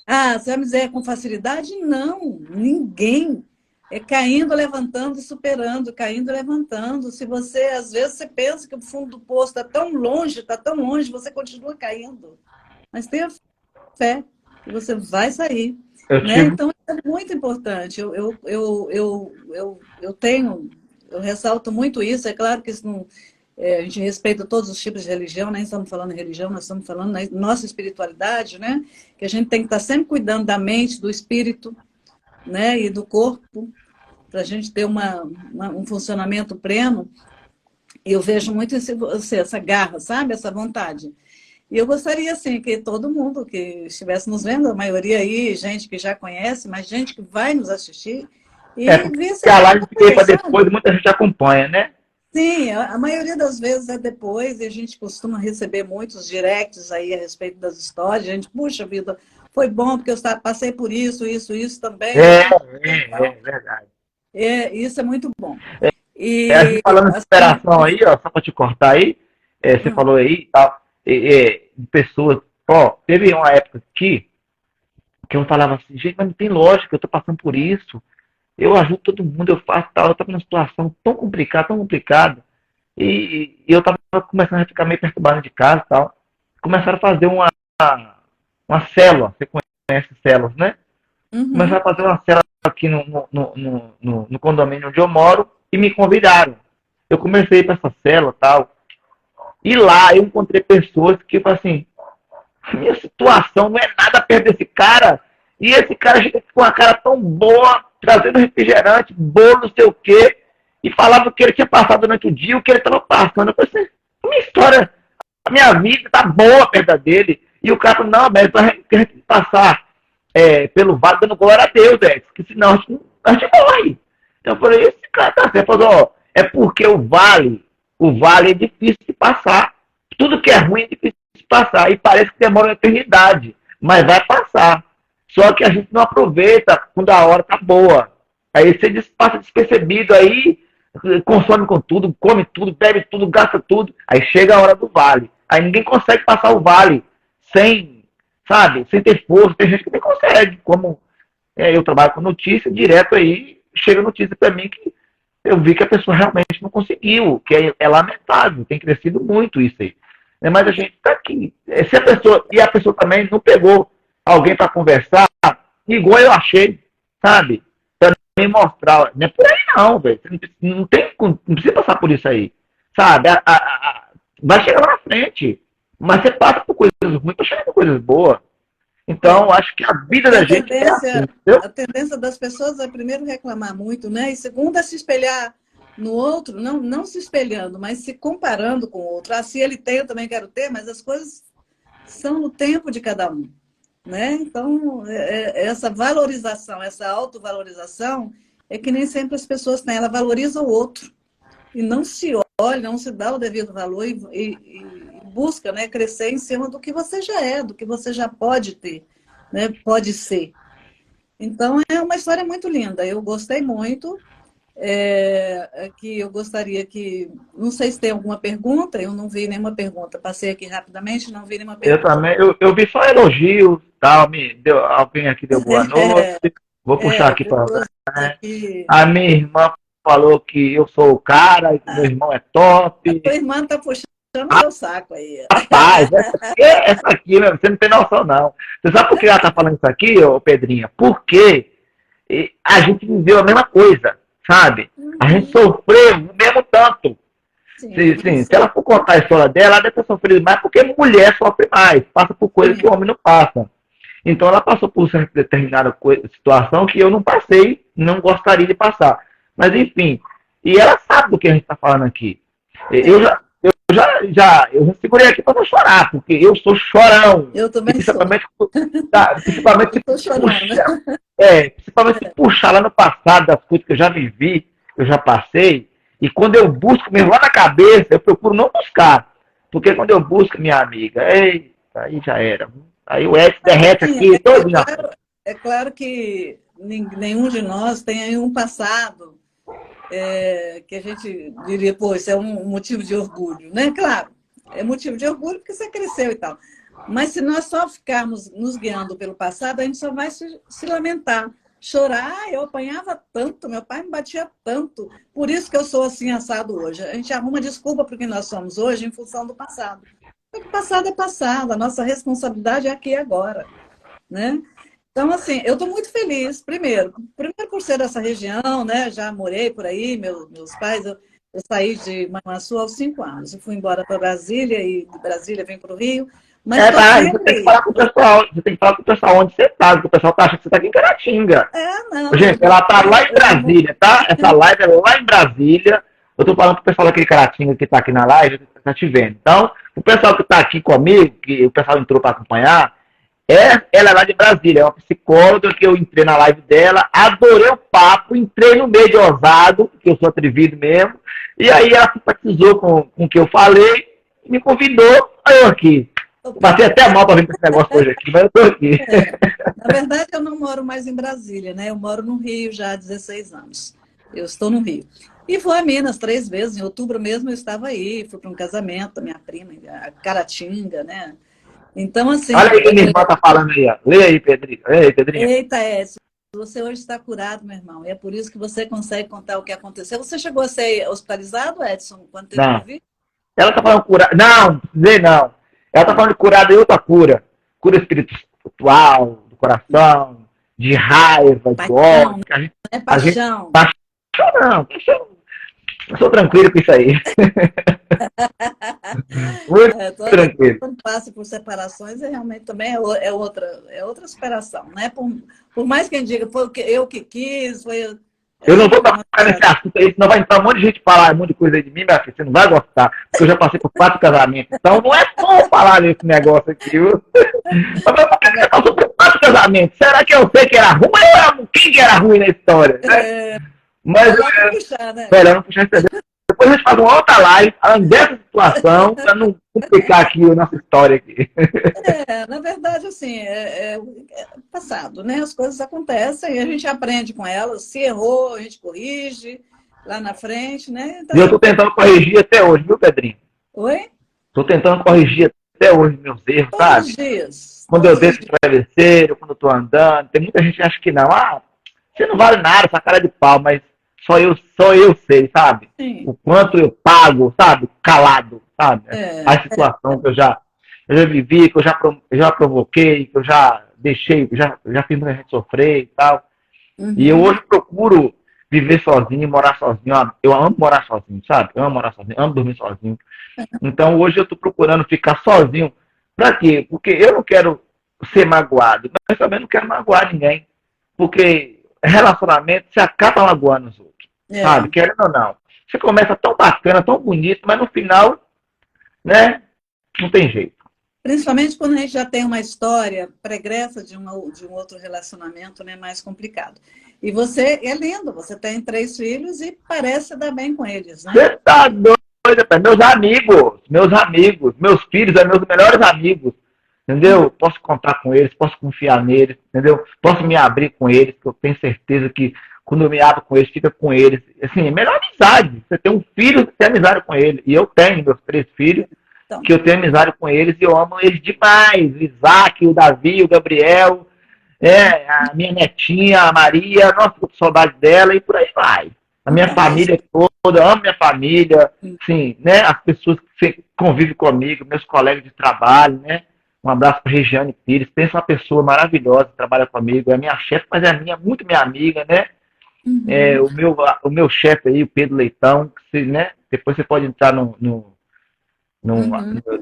Ah, você vai me dizer com facilidade? Não, ninguém. É caindo, levantando e superando, caindo e levantando. Se você, às vezes, você pensa que o fundo do poço está tão longe, você continua caindo. Mas tenha fé que você vai sair.
Eu
Né?
tive.
Então, é muito importante. Eu tenho, eu ressalto muito isso. É claro que isso não, a gente respeita todos os tipos de religião, nem estamos falando em religião, nós estamos falando na nossa espiritualidade, né? Que a gente tem que estar sempre cuidando da mente, do espírito, né? E do corpo, para a gente ter um funcionamento pleno. E eu vejo muito essa garra, sabe? Essa vontade. E eu gostaria, assim, que todo mundo que estivesse nos vendo, a maioria aí, gente que já conhece, mas gente que vai nos assistir,
É,
e visse
porque a
essa
live fiquei
coisa,
para
sabe?
depois, muita gente acompanha, né?
Sim, a maioria das vezes é depois, e a gente costuma receber muitos directs aí a respeito das histórias. A gente, puxa vida, foi bom, porque eu passei por isso, isso também, eu tenho.
É verdade.
Isso é muito bom.
Assim,
E,
falando de
assim,
superação aí, ó, só para te cortar aí, você falou aí e tal, de pessoas, ó, teve uma época que eu falava assim, gente, mas não tem lógica, eu tô passando por isso, eu ajudo todo mundo, eu faço tal, eu tava numa situação tão complicada, e eu tava começando a ficar meio perturbado de casa e tal, começaram a fazer uma célula, você conhece células, né? Começaram
uhum,
a fazer uma célula aqui no condomínio onde eu moro e me convidaram. Eu comecei para essa célula e tal. E lá eu encontrei pessoas que, tipo assim, minha situação não é nada perto desse cara. E esse cara chega com uma cara tão boa, trazendo refrigerante, bolo, não sei o quê, e falava o que ele tinha passado durante o dia, o que ele estava passando. Eu falei assim, a minha história, a minha vida tá boa perto dele. E o cara falou, não, mas a gente tem que passar pelo vale dando glória a Deus, que senão a gente morre. Então eu falei, esse cara tá certo. Ele falou, ó, é porque o vale é difícil de passar. Tudo que é ruim é difícil de passar. E parece que demora uma eternidade. Mas vai passar. Só que a gente não aproveita quando a hora tá boa. Aí você passa despercebido aí, consome com tudo, come tudo, bebe tudo, gasta tudo. Aí chega a hora do vale. Aí ninguém consegue passar o vale sem, sabe, sem ter força. Tem gente que nem consegue. Como eu trabalho com notícia, direto aí chega notícia para mim que eu vi que a pessoa realmente não conseguiu, que é lamentável, tem crescido muito isso aí. Mas a gente está aqui. Se a pessoa também não pegou alguém para conversar, igual eu achei, sabe? Para me mostrar. Não é por aí não, velho. Não precisa passar por isso aí. Sabe? Vai chegar lá na frente. Mas você passa por coisas ruins para chegar por coisas boas.
é.
Então, acho que a vida
E
da gente é assim, entendeu?
a tendência das pessoas é primeiro reclamar muito, né? E segundo é se espelhar no outro, não se espelhando, mas se comparando com o outro. Ah, se ele tem, eu também quero ter, mas as coisas são no tempo de cada um, né? Então, essa valorização, essa autovalorização é que nem sempre as pessoas têm. Ela valoriza o outro e não se olha, não se dá o devido valor e busca, né, crescer em cima do que você já é, do que você já pode ter, né, pode ser. Então, é uma história muito linda. Eu gostei muito. Que eu gostaria que... Não sei se tem alguma pergunta, eu não vi nenhuma pergunta. Passei aqui rapidamente, não vi nenhuma
Eu
pergunta.
também, eu vi só elogios, tal, alguém aqui deu boa noite. Vou puxar aqui para
Pessoas aqui...
a minha irmã falou que eu sou o cara, que meu irmão é
A
top.
tua irmã está puxando seu saco aí.
Rapaz, essa aqui, meu, você não tem noção, não. Você sabe por que ela tá falando isso aqui, ô Pedrinha? Porque a gente viveu a mesma coisa, sabe? A gente sofreu o mesmo tanto.
Sim,
Sim, se
sim.
ela for contar a história dela, ela deve ter sofrido mais, porque mulher sofre mais, passa por coisas que o homem não passa. Então ela passou por certa determinada situação que eu não passei, não gostaria de passar. Mas enfim, e ela sabe do que a gente está falando aqui. Eu já segurei aqui para não chorar, porque eu sou chorão.
Eu
E
também sou.
principalmente
Eu
se
estou chorando.
puxar, principalmente se puxar lá no passado das coisas que eu já vivi, que eu já passei. E quando eu busco mesmo lá na cabeça, eu procuro não buscar. Porque quando eu busco, minha amiga, eita, aí já era. Aí o Edson derrete
Sim,
aqui todo dia.
é claro que nenhum de nós tem aí um passado que a gente diria, pô, isso é um motivo de orgulho, né? Claro, é motivo de orgulho porque você cresceu e tal. Mas se nós só ficarmos nos guiando pelo passado, a gente só vai se lamentar, chorar. Ah, eu apanhava tanto, meu pai me batia tanto, por isso que eu sou assim assado hoje. A gente arruma desculpa para o que nós somos hoje em função do passado. Porque o passado é passado, a nossa responsabilidade é aqui e agora, né? Então, assim, eu estou muito feliz, primeiro por ser dessa região, né? Já morei por aí, meus pais, eu saí de Manhuaçu aos 5 anos. Eu fui embora para Brasília e de Brasília vim para o Rio, mas estou
Tá, você tem que
sempre...
falar com o pessoal, você tem que falar com o pessoal onde você tá, porque o pessoal tá achando que você tá aqui em Caratinga.
Não,
Gente, ela tá lá em Brasília, tá? Essa live é lá em Brasília. Eu tô falando pro pessoal daquele Caratinga que tá aqui na live, tá te vendo. Então, o pessoal que tá aqui comigo, que o pessoal entrou para acompanhar, ela é lá de Brasília, é uma psicóloga que eu entrei na live dela, adorei o papo, entrei no meio de ousado, porque eu sou atrevido mesmo, e aí ela simpatizou com o que eu falei, me convidou, aí eu aqui. Passei até mal para vir para esse negócio hoje aqui, mas eu tô aqui.
Na verdade, eu não moro mais em Brasília, né? Eu moro no Rio já há 16 anos. Eu estou no Rio. E fui a Minas 3 vezes, em outubro mesmo eu estava aí, fui para um casamento da minha prima, a Caratinga, né? Então, assim...
Olha aí o que minha irmã tá falando aí, ó. Lê aí, Pedrinho. Lê aí, Pedrinho.
Eita, Edson, você hoje está curado, meu irmão. E é por isso que você consegue contar o que aconteceu. Você chegou a ser hospitalizado, Edson, quando teve
Não.
Covid?
Ela tá falando curado. Não, dizer não. Ela tá falando de curado e outra cura. Cura espiritual, do coração, de raiva, de
Paixão,
ódio.
né?
A gente
Paixão.
paixão não. Paixão. Eu sou tranquilo com isso aí. Muito tranquilo.
Quando passa por separações, realmente também é outra superação, né? Por mais que a gente diga, foi eu que quis, foi...
Eu não vou tocar nesse assunto aí, senão vai entrar um monte de gente falar um monte de coisa de mim, minha filha, você não vai gostar, porque eu já passei por 4 casamentos. Então não é bom falar desse negócio aqui, viu? Mas passou por 4 casamentos. Será que eu sei que era ruim ou era quem que era ruim na história? Né? Mas
puxar, né?
Melhor não puxar esse depois a gente faz uma outra live falando dessa situação, para não complicar aqui a nossa história aqui.
Na verdade, assim, é passado, né? As coisas acontecem e a gente aprende com elas. Se errou, a gente corrige lá na frente, né? Então,
E eu estou tentando corrigir até hoje, viu, Pedrinho?
Oi?
Estou tentando corrigir até hoje meus erros,
Todos
sabe?
os dias.
Quando eu desço de travesseiro, quando eu estou andando, tem muita gente que acha que não. Ah, você não vale nada, essa cara de pau, mas só eu sei, sabe?
Sim.
O quanto eu pago, sabe? Calado, sabe? A situação que eu já vivi, que eu já provoquei, que eu já deixei, já fiz muita gente sofrer e tal.
Uhum.
E eu hoje procuro viver sozinho, morar sozinho. Eu amo morar sozinho, sabe? Eu amo morar sozinho, amo dormir sozinho. Então hoje eu tô procurando ficar sozinho. Pra quê? Porque eu não quero ser magoado, mas também não quero magoar ninguém. Porque relacionamento se acaba magoando os outros. Sabe? Querendo ou não. Você começa tão bacana, tão bonito, mas no final, né? Não tem jeito.
Principalmente quando a gente já tem uma história pregressa de um outro relacionamento, né, mais complicado. E você é lindo, você tem 3 filhos e parece dar bem com eles, né?
Você tá doido, coisa, pai. Meus amigos, meus filhos são meus melhores amigos. Entendeu? Posso contar com eles, posso confiar neles, entendeu? Posso me abrir com eles, que eu tenho certeza que quando eu me abro com eles, fica com eles. Assim, melhor amizade. Você tem um filho, você tem amizade com ele. E eu tenho meus 3 filhos,
Então,
que eu tenho amizade com eles e eu amo eles demais. O Isaac, o Davi, o Gabriel, a minha netinha, a Maria, nossa, tô com saudade dela e por aí vai. A minha
é isso.
família toda, eu amo minha família, sim, né? As pessoas que convivem comigo, meus colegas de trabalho, né? Um abraço para Regiane Pires, pensa uma pessoa maravilhosa que trabalha comigo, é minha chefe, mas é muito minha amiga, né?
Uhum,
O meu chefe aí, o Pedro Leitão, que você, né? Depois você pode entrar
uhum,
no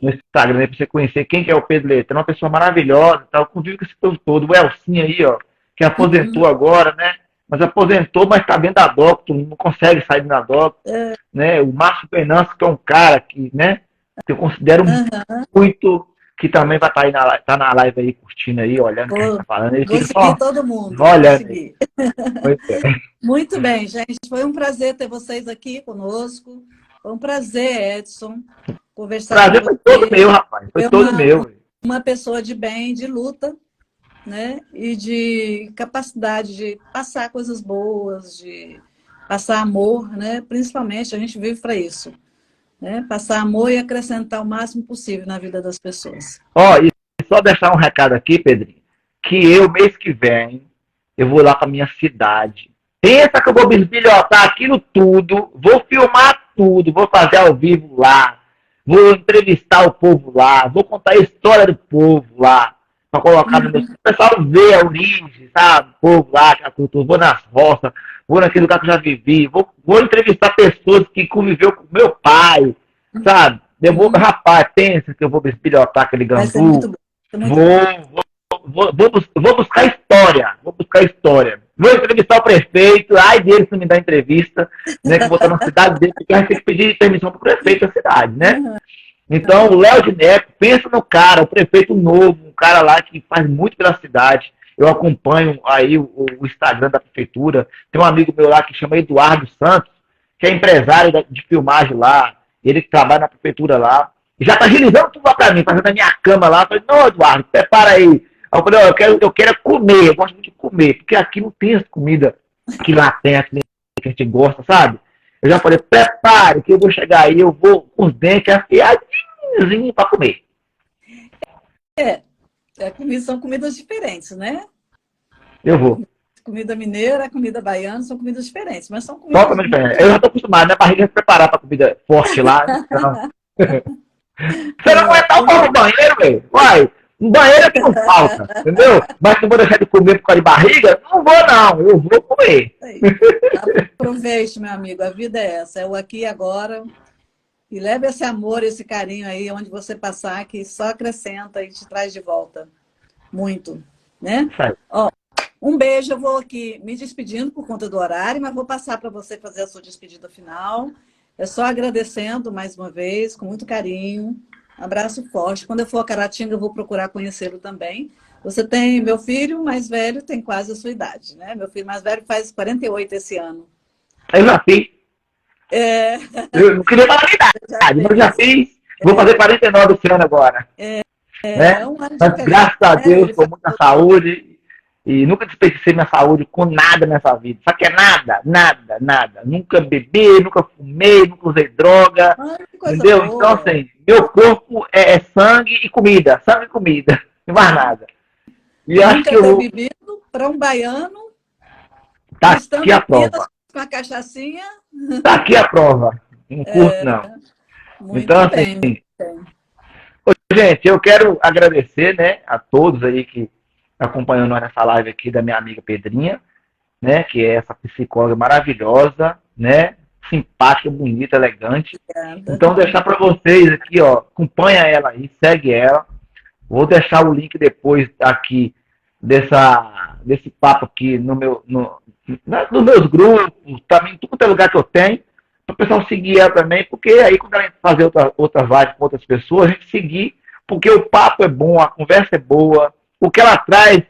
Instagram para você conhecer quem que é o Pedro Leitão, é uma pessoa maravilhosa, tal, convive com esse povo todo. O Elcinho aí, ó, que
uhum.
aposentou agora, né? Mas aposentou, mas está dentro da DOC, não consegue sair da DOC,
É,
né? O Márcio Venâncio, que é um cara que, né? Que eu considero
aham.
muito, que também vai estar aí tá na live aí, curtindo aí, olhando o que a gente
Vou,
tá falando. Ele
vou
fica
seguir
só
todo mundo, vou
olhando aí.
seguir.
Pois é.
Muito bem, gente. Foi um prazer ter vocês aqui conosco. Foi um prazer, Edson, conversar com
Prazer foi todo
você.
meu, rapaz. Foi
É
todo meu.
uma pessoa de bem, de luta, né? E de capacidade de passar coisas boas, de passar amor, né? Principalmente, a gente vive para isso, né? Passar amor e acrescentar o máximo possível na vida das pessoas.
Ó, e só deixar um recado aqui, Pedrinho, que eu, mês que vem, eu vou lá pra minha cidade. Pensa que eu vou bisbilhotar aquilo tudo, vou filmar tudo, vou fazer ao vivo lá, vou entrevistar o povo lá, vou contar a história do povo lá, pra colocar no meu... O pessoal ver a origem, sabe? O povo lá, a cultura, vou nas roças, vou naquele lugar que eu já vivi, vou entrevistar pessoas que conviveu com meu pai, sabe? Eu vou,
Uhum.
rapaz, pensa que eu vou bisbilhotar aquele
Vai ser
gandu,
muito bom. Vai ser muito bom.
vou buscar história. Vou buscar história. Vou entrevistar o prefeito. Ai dele se não me dá entrevista, né? Que eu vou estar na cidade dele, porque a gente tem que pedir permissão para o prefeito da cidade, né?
Uhum.
Então, o Léo de Neto, pensa no cara, o prefeito novo, um cara lá que faz muito pela cidade. Eu acompanho aí o Instagram da prefeitura. Tem um amigo meu lá que chama Eduardo Santos, que é empresário de filmagem lá. Ele que trabalha na prefeitura lá. E já tá agilizando tudo lá pra mim, fazendo a minha cama lá. Eu falei, não, Eduardo, prepara aí. Aí eu falei, eu quero comer, eu gosto muito de comer, porque aqui não tem as comidas que lá tem, que a gente gosta, sabe? Eu já falei, prepare, que eu vou chegar aí, eu vou com os dentes afiadinhos pra comer.
É, são comidas diferentes, né?
Eu vou.
Comida mineira, comida baiana, são comidas diferentes, mas são comidas
Totalmente diferente. Eu já tô acostumado, minha barriga se preparar pra comida forte lá. Então, você não
é,
aguentar o pau no banheiro, velho. Vai. Um banheiro é que não falta, entendeu? Mas não vou deixar de comer por causa de barriga? Não vou, não. Eu vou comer.
aproveite, meu amigo, a vida é essa, é o aqui e agora. E leve esse amor, esse carinho aí, onde você passar, que só acrescenta e te traz de volta. Muito, né?
Sai.
Ó, um beijo, eu vou aqui me despedindo por conta do horário, mas vou passar para você fazer a sua despedida final. É só agradecendo mais uma vez, com muito carinho. Abraço forte. Quando eu for a Caratinga, eu vou procurar conhecê-lo também. Você tem, meu filho mais velho tem quase a sua idade, né? Meu filho mais velho faz 48 esse ano.
Eu já fiz.
É,
Eu não queria falar a
já
idade, mas eu já
fez.
fiz. Vou fazer 49 esse ano agora.
É
Né?
um ano de
Mas
diferença,
graças a
né?
Deus,
Ele
com
faz
muita saúde. E nunca desperdicei minha saúde com nada nessa vida. Só que é nada, nada, nada. Nunca bebi, nunca fumei, nunca usei droga.
Ai, que coisa
Entendeu? Então,
boa.
assim, meu corpo é sangue e comida. Sangue e comida. Não mais nada. E acho que
Nunca ter
eu
bebido para um baiano,
tá
estando
aqui a
em Minas
prova.
com a cachaçinha.
Tá aqui a prova. Não curto, não. Então,
Muito
assim,
bem, muito bem.
gente, eu quero agradecer, né, a todos aí que acompanham nós nessa live aqui da minha amiga Pedrinha, né, que é essa psicóloga maravilhosa, né, simpática, bonita, elegante.
Obrigada.
Então, deixar para vocês aqui, ó, acompanha ela aí, segue ela. Vou deixar o link depois aqui desse papo aqui nos meus grupos, também em todo lugar que eu tenho, para o pessoal seguir ela também, porque aí quando a gente fazer outras lives com outras pessoas, a gente seguir, porque o papo é bom, a conversa é boa, o que ela traz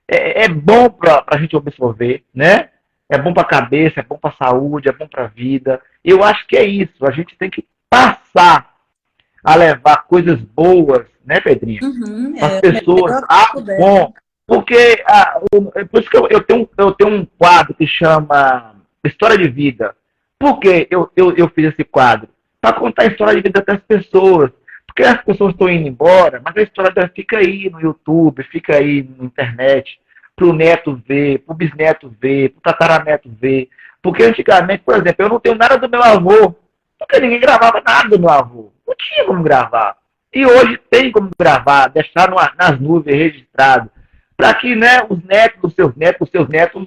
é bom para a gente absorver, né? É bom para a cabeça, é bom para a saúde, é bom para a vida. Eu acho que é isso. A gente tem que passar a levar coisas boas, né, Pedrinha? Para as pessoas,
melhor que puder, né?
bom. Porque, por isso que eu tenho um quadro que chama História de Vida. Por que eu fiz esse quadro? Para contar a história de vida das pessoas. Porque as pessoas estão indo embora, mas a história dela fica aí no YouTube, fica aí na internet, para o neto ver, para o bisneto ver, para o tataraneto ver. Porque antigamente, por exemplo, eu não tenho nada do meu avô, porque ninguém gravava nada do meu avô. Não tinha como gravar. E hoje tem como gravar, deixar nas nuvens registrado, para que, né, os netos dos seus netos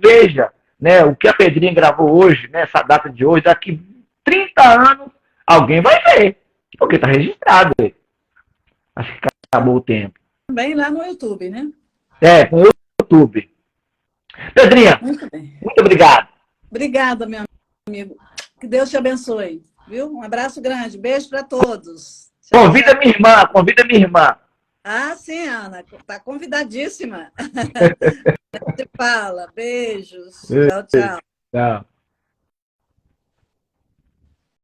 vejam, né, o que a Pedrinha gravou hoje, né, essa data de hoje, daqui 30 anos, alguém vai ver, porque está registrado. Acho que acabou o tempo.
Também lá no YouTube, né?
Com o YouTube. Pedrinha,
Muito bem.
muito obrigado.
Obrigada, meu amigo. Que Deus te abençoe, viu? Um abraço grande. Beijo para todos. Tchau,
Convida
tchau.
minha irmã, convida minha irmã.
Ah, sim, Ana. Está convidadíssima. Te fala. Beijos. Tchau, tchau.
Tchau.